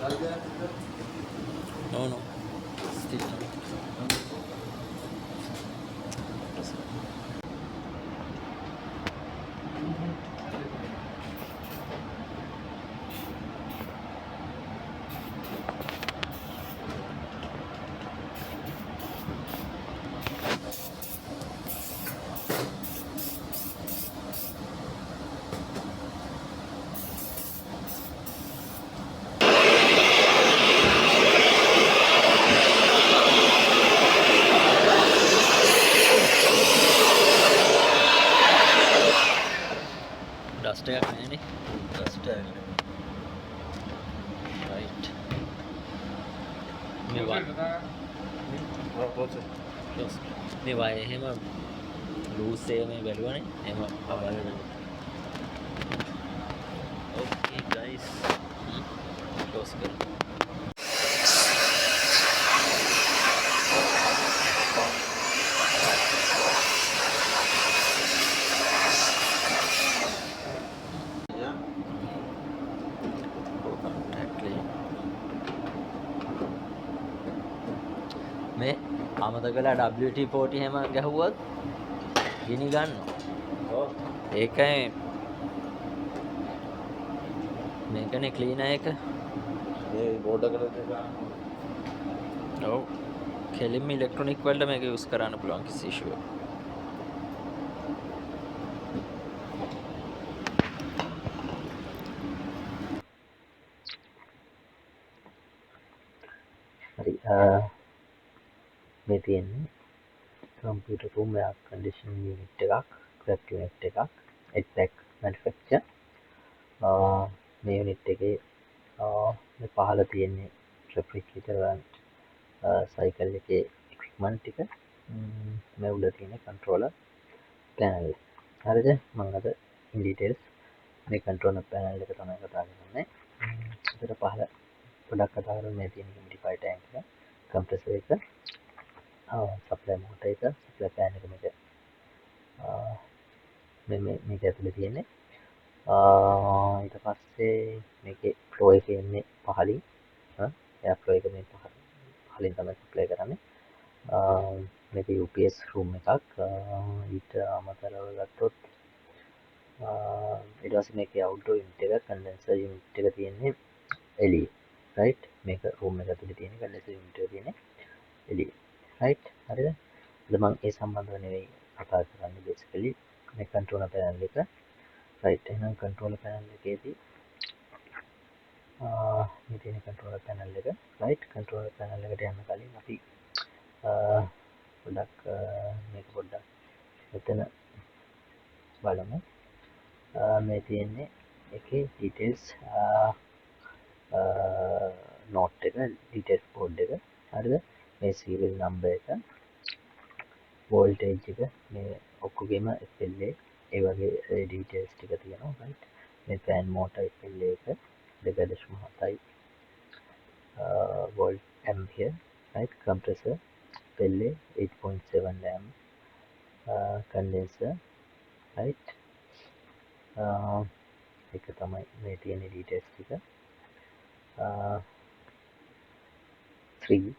No, no. Still on. Dust එකක් නෑනේ. ටස්ට් එක. Right. මේ වා මේ වා එහෙම ලූස් එක මේ බැලුවනේ. එහෙම බලන්න. Okay guys. Close කර. මේ අමතක කළා WT40 හැම ගැහුවොත් ගිනි ගන්නවා. ඔව්. ඒකයි මේකනේ ක්ලීනර් එක. මේ බෝඩ් එකට දෙක. ඔව්. කෙලින්ම ඉලෙක්ට්‍රොනික වලට මේක යූස් කරන්න පුළුවන් කිසි ඉෂුව. හරි මේ තියෙන්නේ computer room air conditioning unit එකක් ක්‍රැප් යුනිට් එකක් එක්සැක්ට් මැනුෆැක්චර් මේ යුනිට් එකේ මේ පහළ තියෙන්නේ රෙෆ්‍රිජරේටර් සයිකල් එකේ ඉක්විප්මන්ට් ටික මේ උඩ තියෙන කන්ට්‍රෝලර් පැනල් එක හරිද මම අද ඉන් ඩීටේල්ස් මේ කන්ට්‍රෝලර් පැනල් එක තමයි කතා කරන්නේ ඒකට පහළ ගොඩක් කතා කරන්නේ මේ තියෙන හියුමිඩිෆයර් ටැංක් එක compressor එක supply motor එක supply fan එක මේක ඇතුලේ තියෙන්නේ ඊට පස්සේ මේකේ flow එක එන්නේ පහලින් air flow එක මේ පහලින් තමයි supply කරන්නේ මේක UPS room එකක් ඊට අමතරව ගත්තොත් ඊට පස්සේ මේකේ outdoor unit එක condenser unit එක තියෙන්නේ එළියේ right මේක room එක ඇතුලේ තියෙන condenser unit එක තියෙන්නේ එළියේ right හරිද අද මම ඒ සම්බන්ධව නෙවෙයි කතා කරන්නේ basically මේ controller panel එක right එහෙනම් controller panel එකේදී මේ තියෙන controller panel එක right controller panel එකට යන්න කලින් අපි පොඩ්ඩක් මේක පොඩ්ඩක් මෙතන බලමු මේ තියෙන්නේ එකේ details note එක details board එක හරිද මේ serial number එක voltage එක මේ ඔක්කොගෙම SLA ඒ වගේ details ටික තියෙනවා right මේ fan motor SLA එක 2.7 volt ampere right compressor SLA 8.7 amp condenser right එක තමයි මේ තියෙන details ටික 3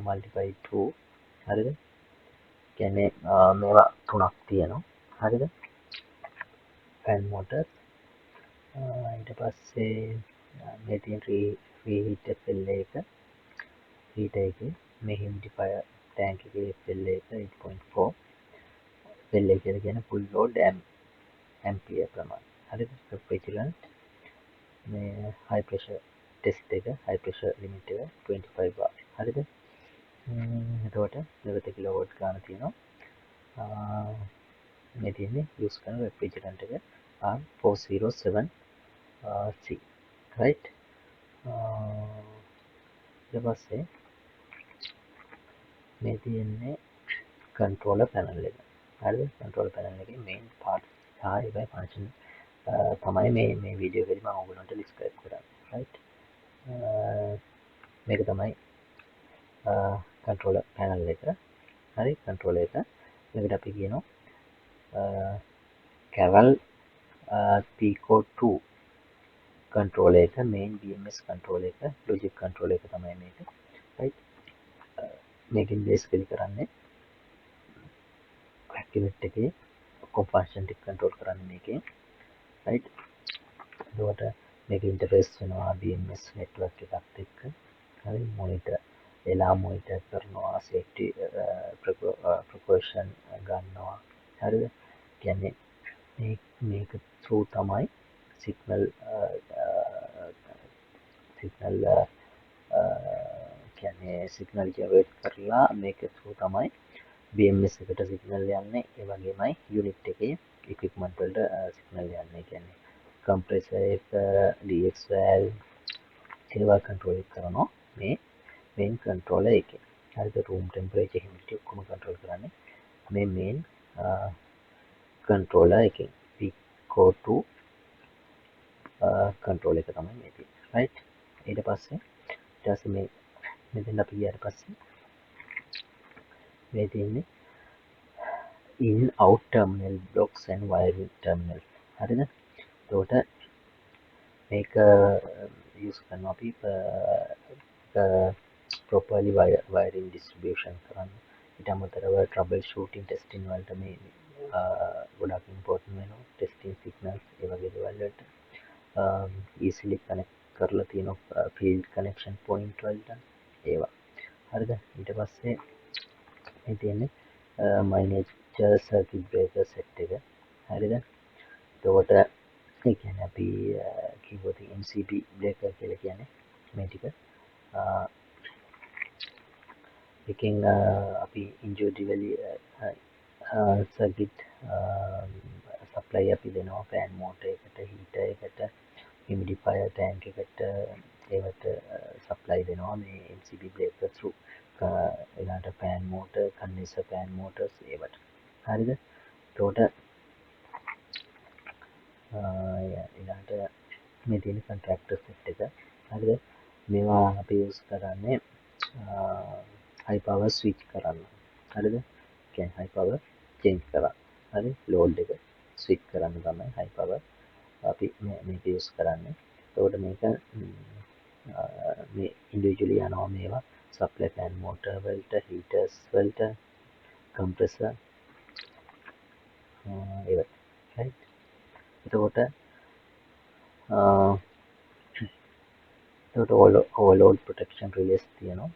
multiply 2 හරිද කියන්නේ මේවා තුනක් තියෙනවා හරිද fan motor ඊට පස්සේ මේ තියෙන reheat SLA එක heater එකේ මේ humidifier tank එකේ SLA එක 8.4 SLA කියලා කියන්නේ full load ampere ප්‍රමාණය හරිද refrigerant මේ high pressure test එක high pressure limit එක 25 bar හරිද එතකොට 20 කිලෝවොට් ගාන තියෙනවා මේ තියෙන්නේ යූස් කරන refrigerant එක R407C right ඊට පස්සේ මේ තියෙන්නේ controller panel එක හරිද controller panel එකේ main part සහ ඒකේ function තමයි මේ වීඩියෝ එකේදී මම ඔයගොල්ලන්ට describe කරන්නේ right මේක තමයි controller panel එක හරි controller එක මේකට අපි කියනවා Caval Pico 2 control එක main BMS control එක logic control එක තමයි මේක right මේකෙන් basically කරන්නේ clock unit එකේ component ටික control කරන්නේ මේකෙන් right එතකොට මේක interface වෙනවා BMS network එකත් එක්ක හරි monitor එලා monitor කරනවා safety precaution ගන්නවා හරිද කියන්නේ මේක through තමයි signal signal කියන්නේ signal generate කරලා මේක through තමයි BMS එකට signal යන්නේ ඒ වගේමයි unit එකේ equipment වලට signal යන්නේ කියන්නේ compressor එක DX valve ඒවා control කරනවා මේ main controller එකෙන් හරිද room temperature humidity ඔක්කොම control කරන්නේ මේ main controller එකෙන් Pico2 control එක තමයි මේ තියෙන්නේ right ඊට පස්සේ මේ මෙතෙන් අපි ගියාට පස්සේ මේ තියෙන්නේ in out terminal blocks and wiring terminal හරිද එතකොට මේක use කරනවා අපි properly wiring distribution කරන්න ඊට අමතරව trouble shooting testing වලට මේ ගොඩක් important වෙනවා testing signals ඒ වගේ දේවල් වලට easily connect කරලා තියෙනවා field connection point වලට ඒවා හරිද ඊට පස්සේ මේ තියෙන්නේ miniature circuit breaker set එක හරිද එතකොට ඒ කියන්නේ අපි කිව්වොත් MCB breaker කියලා කියන්නේ මේ ටික එකෙන් අපි individually circuit supply අපි දෙනවා fan motor එකට heater එකට humidifier tank එකට ඒවට supply දෙනවා මේ MCB breaker through ඊළඟට fan motor condenser fan motors ඒවට හරිද එතකොට ඊළඟට මේ තියෙන contractor set එක හරිද මේවා අපි use කරන්නේ high power switch කරන්න හරිද කියන්නේ high power change කරන්න හරි load එක switch කරන්න තමයි high power අපි මේක use කරන්නේ එතකොට මේක මේ individually යනවා මේවා supply fan motor වලට heaters වලට compressor ඒවට right එතකොට overload protection relays තියෙනවා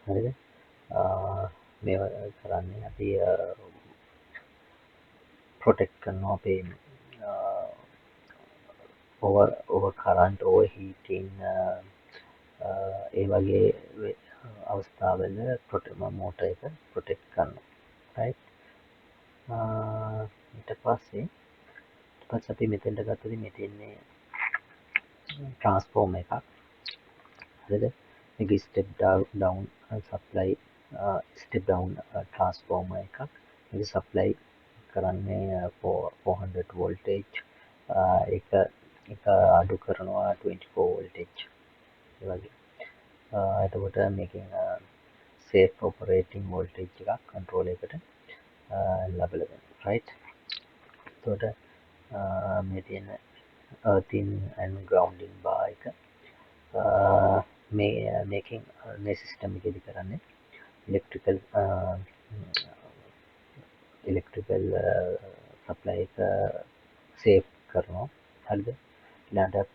හරිද මේවා කරන්නේ අපි protect කරනවා අපේ over current over heating ඒ වගේ අවස්ථාවල motor එක protect කරනවා right ඊට පස්සේ අපි මෙතෙන්ට ගත්තොත් මේ තියෙන්නේ transformer එකක් හරිද මේක step down supply step down transformer එකක් මේක supply කරන්නේ 400 voltage ඒක අඩු කරනවා 24 voltage ඒ වගේ එතකොට මේකෙන් safe operating voltage එකක් control එකට ලැබලා දෙනවා right එතකොට මේ තියෙන earthing and grounding bar එක මේකෙන් මේ සිස්ටම් එකේදී කරන්නේ electrical supply එක save කරනවා හරිද ඊළඟට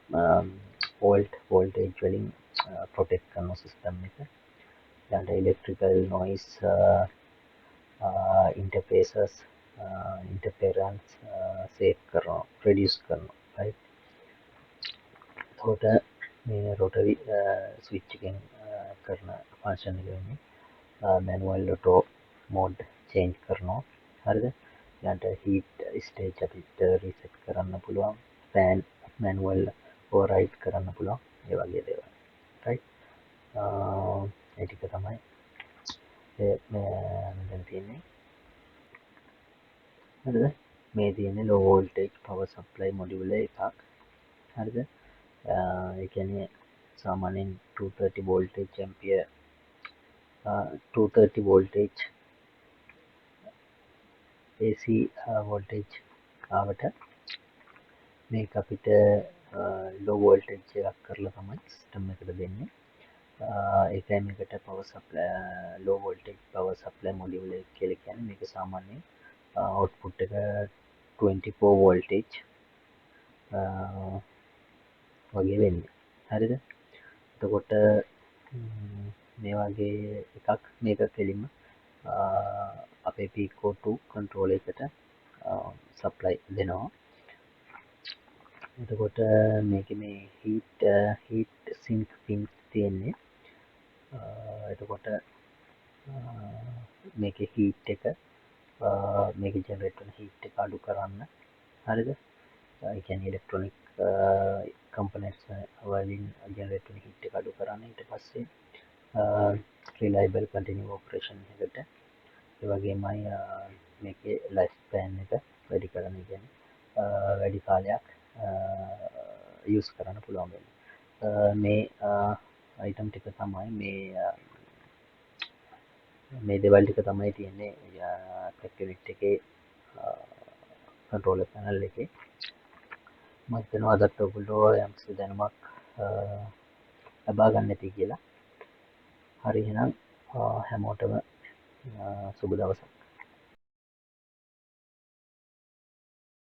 voltage වලින් protect කරන සිස්ටම් එක ඊළඟට electrical noise interfaces interference save කරනවා reduce කරනවා right එතකොට මේ rotary switch එකෙන් කරන function එක වෙන්නේ manual auto mode change කරනවා හරිද ඊළඟට heat stage අපිට reset කරන්න පුළුවන් fan manual override කරන්න පුළුවන් ඒ වගේ දේවල් right ඒ ටික තමයි මෙතන තියෙන්නේ හරිද මේ තියෙන්නේ low voltage power supply module එකක් හරිද ඒ කියන්නේ සාමාන්‍යයෙන් 230 voltage ampere 230 voltage AC voltage ආවට මේක අපිට ලෝ වෝල්ටේජ් එකක් කරලා තමයි සිස්ටම් එකට දෙන්නේ. ඒකයි මේකට පවර් සප්ලයි ලෝ වෝල්ටේජ් පවර් සප්ලයි මොඩියුල් එක කියලා කියන්නේ. මේක සාමාන්‍යයෙන් අවුට්පුට් එක 24 වෝල්ටේජ් වගේ වෙන්නේ. හරිද? එතකොට මේ වගේ එකක් මේක කෙලින්ම අපේ Pico 2 controller එකට සප්ලයි දෙනවා. එතකොට මේකේ මේ heat sink pins තියෙන්නේ. එතකොට මේකේ heat එක මේකේ generate වෙන heat එක අඩු කරන්න. හරිද? ඒ කියන්නේ electronic components වලින් generate වෙන heat එක අඩු කරන්න. ඊට පස්සේ reliable continue operation එකට ඒ වගේමයි මේකේ life span එක වැඩි කරන්න. කියන්නේ වැඩි කාලයක් use කරන්න පුළුවන් වෙන්නේ. මේ item ටික තමයි මේ දේවල් ටික තමයි තියෙන්නේ crack unit එකේ controller panel එකේ. මම හිතනවා අදත් ඔයගොල්ලෝ යම්කිසි දැනුමක් ලබා ගන්න ඇති කියලා. හරි එහෙනම් හැමෝටම සුබ දවසක්.